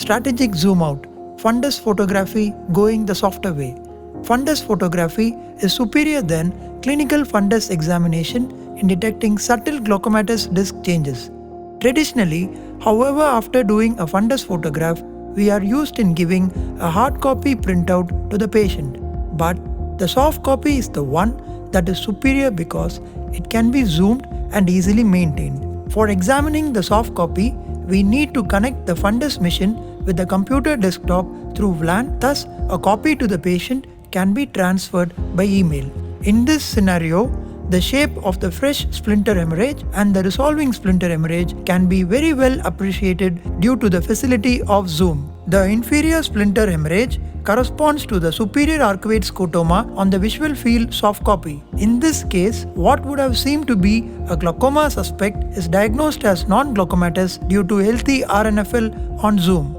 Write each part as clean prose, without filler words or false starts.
Strategic zoom out. Fundus photography going the softer way. Fundus photography is superior than clinical fundus examination in detecting subtle glaucomatous disc changes. Traditionally, however, after doing a fundus photograph, we are used in giving a hard copy printout to the patient. But the soft copy is the one that is superior because it can be zoomed and easily maintained. For examining the soft copy, we need to connect the fundus machine with the computer desktop through VLAN, thus a copy to the patient can be transferred by email. In this scenario, the shape of the fresh splinter hemorrhage and the resolving splinter hemorrhage can be very well appreciated due to the facility of zoom. The inferior splinter hemorrhage corresponds to the superior arcuate scotoma on the visual field soft copy. In this case, what would have seemed to be a glaucoma suspect is diagnosed as non-glaucomatous due to healthy RNFL on zoom.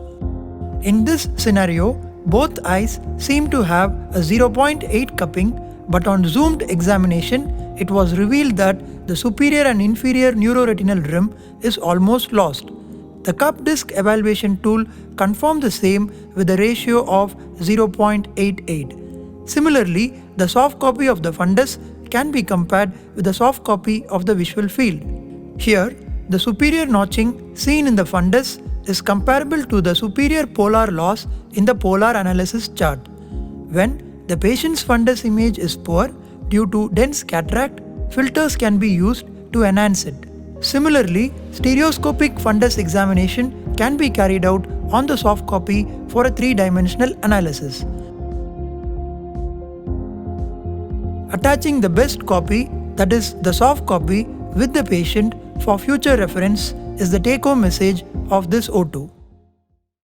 In this scenario, both eyes seem to have a 0.8 cupping, but on zoomed examination, it was revealed that the superior and inferior neuroretinal rim is almost lost. The cup disc evaluation tool confirmed the same with a ratio of 0.88. Similarly, the soft copy of the fundus can be compared with the soft copy of the visual field. Here, the superior notching seen in the fundus is comparable to the superior polar loss in the polar analysis chart. When the patient's fundus image is poor due to dense cataract, filters can be used to enhance it. Similarly, stereoscopic fundus examination can be carried out on the soft copy for a three-dimensional analysis. Attaching the best copy, that is the soft copy, with the patient for future reference is the take-home message of this O2.